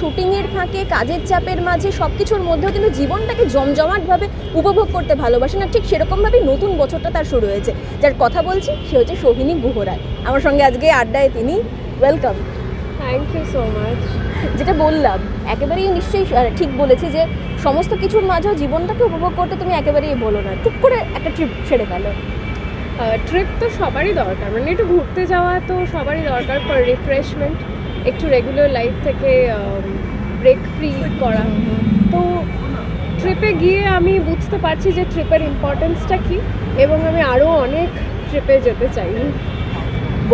শুটিংয়ের ফাঁকে কাজের চাপের মাঝে সব কিছুর মধ্যেও কিন্তু জীবনটাকে জমজমাটভাবে উপভোগ করতে ভালোবাসে না, ঠিক সেরকমভাবেই নতুন বছরটা তার শুরু হয়েছে। যার কথা বলছি সে হচ্ছে সোহিনী গুহরায়। আমার সঙ্গে আজকে আড্ডায় তিনি। Welcome. Thank you so much. যেটা বললাম একেবারেই নিশ্চয়ই ঠিক বলেছি যে সমস্ত কিছুর মাঝেও জীবনটাকে উপভোগ করতে তুমি একেবারেই বলো না, টুক করে একটা ট্রিপ সেরে ফেলো। ট্রিপ তো সবারই দরকার, মানে একটু ঘুরতে যাওয়া তো সবারই দরকার ফর রিফ্রেশমেন্ট, একটু রেগুলার লাইফ থেকে ব্রেক ফ্রি করা। তো ট্রিপে গিয়ে আমি বুঝতে পারছি যে ট্রিপের ইম্পর্টেন্সটা কী, এবং আমি আরও অনেক ট্রিপে যেতে চাই।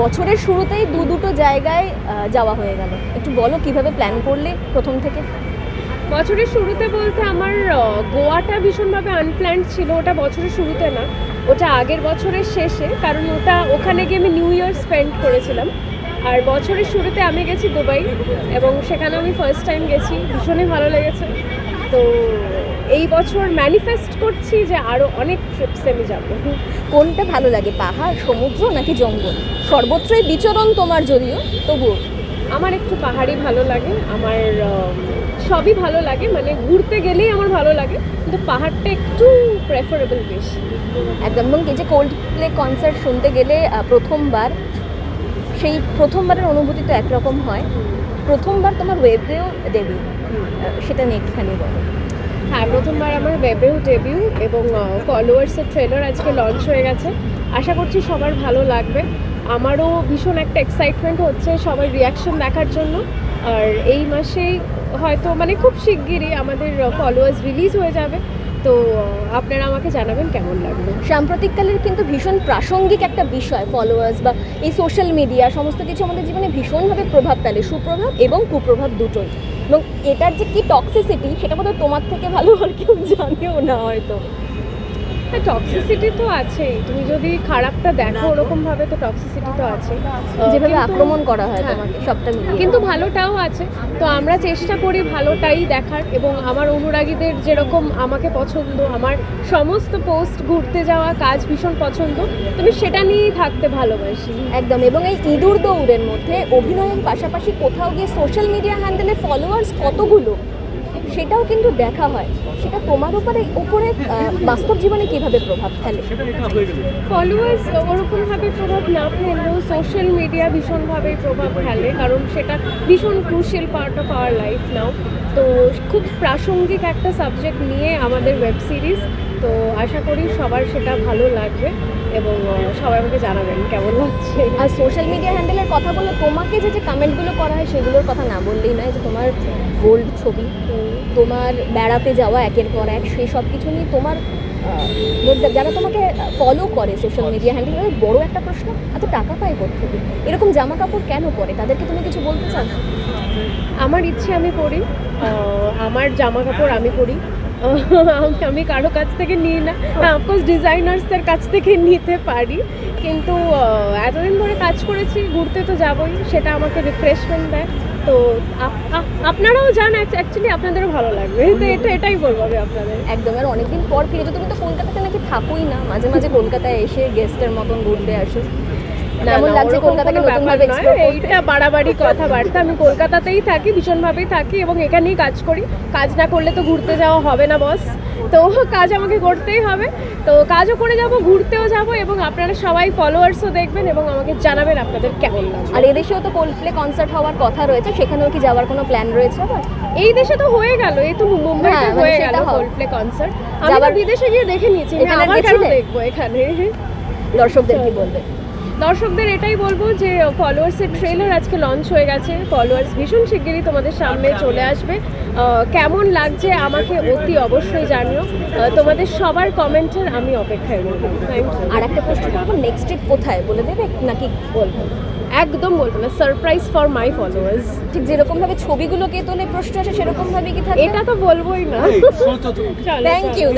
বছরের শুরুতেই দুটো জায়গায় যাওয়া হয়ে গেল, একটু বলো কিভাবে প্ল্যান করলে প্রথম থেকে? বছরের শুরুতে বলতে আমার গোয়াটা ভীষণভাবে আনপ্ল্যান্ড ছিল। ওটা বছরের শুরুতে না, ওটা আগের বছরের শেষে, কারণ ওখানে গিয়ে আমি নিউ ইয়ার স্পেন্ড করেছিলাম। আর বছরের শুরুতে আমি গেছি দুবাই, এবং সেখানে আমি ফার্স্ট টাইম গেছি, ভীষণই ভালো লেগেছে। তো এই বছর ম্যানিফেস্ট করছি যে আরও অনেক ট্রিপসে আমি যাবো। কোনটা ভালো লাগে, পাহাড়, সমুদ্র নাকি জঙ্গল? সর্বত্রই বিচরণ তোমার, যদিও তবুও। আমার একটু পাহাড়ি ভালো লাগে, আমার সবই ভালো লাগে, মানে ঘুরতে গেলেই আমার ভালো লাগে, কিন্তু পাহাড়টা একটু প্রেফারেবল বেশি। একদম। এবং এই যে কোল্ড প্লে কনসার্ট শুনতে গেলে প্রথমবার, সেই প্রথমবারের অনুভূতি তো একরকম হয়। প্রথমবার তোমার ওয়েবেও ডেবিউ, সেটা নিয়ে একটুখানি বলো। হ্যাঁ, প্রথমবার আমার ওয়েবেও ডেবিউ, এবং ফলোয়ার্সের ট্রেলার আজকে লঞ্চ হয়ে গেছে। আশা করছি সবার ভালো লাগবে। আমারও ভীষণ একটা এক্সাইটমেন্ট হচ্ছে সবার রিয়াকশন দেখার জন্য। আর এই মাসেই হয়তো, মানে খুব শিগগিরই আমাদের ফলোয়ার্স রিলিজ হয়ে যাবে। তো আপনারা আমাকে জানাবেন কেমন লাগবে। সাম্প্রতিককালের কিন্তু ভীষণ প্রাসঙ্গিক একটা বিষয় ফলোয়ার্স বা এই সোশ্যাল মিডিয়া, সমস্ত কিছু আমাদের জীবনে ভীষণভাবে প্রভাব ফেলে, সুপ্রভাব এবং কুপ্রভাব দুটোই। এবং এটার যে কী টক্সিসিটি, সেটা বোধহয় তোমার থেকে ভালো আর কেউ জানেও না হয়তো। হ্যাঁ, টক্সিসিটি তো আছেই। তুমি যদি খারাপটা দেখো ওরকমভাবে, তো টক্সিসিটি তো আছে, যেভাবে আক্রমণ করা হয় তোমাকে, সবটা মিলিয়ে। কিন্তু ভালোটাও আছে। তো আমরা চেষ্টা করি ভালোটাই দেখার, এবং আমার অনুরাগীদের যেরকম আমাকে পছন্দ, আমার সমস্ত পোস্ট, ঘুরতে যাওয়া, কাজ ভীষণ পছন্দ, তুমি সেটা নিয়েই থাকতে ভালোবাসি। একদম। এবং এই ইঁদুর দৌড়ের মধ্যে অভিনয়ের পাশাপাশি কোথাও গিয়ে সোশ্যাল মিডিয়া হ্যান্ডেলে ফলোয়ার্স কতগুলো, সেটাও কিন্তু দেখা হয়। সেটা তোমার উপরে বাস্তব জীবনে কিভাবে প্রভাব ফেলে? ফলোয়ার্স ওরকমভাবে প্রভাব না ফেললেও সোশ্যাল মিডিয়া ভীষণভাবে প্রভাব ফেলে, কারণ সেটা ভীষণ crucial part of our life নাও। তো খুব প্রাসঙ্গিক একটা সাবজেক্ট নিয়ে আমাদের ওয়েব সিরিজ। তো আশা করি সবার সেটা ভালো লাগবে, এবং সবাই আমাকে জানাবেন কেমন লাগছে। আর সোশ্যাল মিডিয়া হ্যান্ডেলের কথা বলে তোমাকে যে কমেন্টগুলো করা হয় সেগুলোর কথা না বললেই নয়। যে তোমার বোল্ড ছবি, তোমার বেড়াতে যাওয়া একের পর এক, সেই সব কিছু নিয়ে তোমার যারা তোমাকে ফলো করে সোশ্যাল মিডিয়া হ্যান্ডেলে, বড় একটা প্রশ্ন, এত টাকা পায় কোত্থেকে, এরকম জামা কাপড় কেন পরে, তাদেরকে তুমি কিছু বলতে চাও? আমার ইচ্ছে আমি পরি, আমার জামা কাপড় আমি পরি, আমি কারো কাছ থেকে নিই না। অফকোর্স ডিজাইনার্সদের কাছ থেকে নিতে পারি, কিন্তু এতদিন ধরে কাজ করেছি, ঘুরতে তো যাবই, সেটা আমাকে রিফ্রেশমেন্ট দেয়। তো আপনারাও যান, অ্যাকচুয়ালি আপনাদেরও ভালো লাগবে। তো এটাই বলবো আমি আপনাদের। একদম। আর অনেকদিন পর ফিরেছো, তুমি তো কলকাতাতে নাকি থাকোই না, মাঝে মাঝে কলকাতায় এসে গেস্টের মতন ঘুরতে আসো। কেমন লাগছে কলকাতাকে নতুনভাবে এক্সপ্লোর করতে? এইটা বাড়াবাড়ি কথাবার্তা। আমি কলকাতাতেই থাকি, ভীষণভাবেই থাকি, এবং এখানেই কাজ করি। কাজ না করলে তো ঘুরতে যাওয়া হবে না বস, তো কাজ আমাকে করতেই হবে। তো কাজও করে যাব, ঘুরতেও যাব, এবং আপনারা সবাই ফলোয়ার্সও দেখবেন এবং আমাকে জানাবেন আপনাদের কেমন লাগবে। আর এদেশেও তো কোল্ড প্লে কনসার্ট হওয়ার কথা রয়েছে, সেখানেও কি যাওয়ার কোনো প্ল্যান রয়েছে আবার? এই দেশে তো হয়ে গেল, এই তো মুম্বাইতে হয়ে গেল কোল্ড প্লে কনসার্ট। আমি আবার বিদেশে গিয়ে দেখে নিয়েছি, আবার কেন দেখবো এখানে? দর্শকদের কি বলবে? দর্শকদের এটাই বলবো যে ফলোয়ার্সের ট্রেলার আজকে লঞ্চ হয়ে গেছে, ফলোয়ার্স ভীষণ শিগগিরই তোমাদের সামনে চলে আসবে। কেমন লাগছে আমাকে অতি অবশ্যই জানিও, তোমাদের সবার কমেন্টের আমি অপেক্ষায় রইব। Thank you. আর একটা প্রশ্ন করবো, নেক্সট ডেট কোথায় বলে দেবে নাকি বলবো? একদম বলবো না, সারপ্রাইজ ফর মাই ফলোয়ার্স। ঠিক যেরকমভাবে ছবিগুলোকে তোলে প্রশ্ন আসে, সেরকমভাবে কি থাকে? এটা তো বলবোই না। Thank you.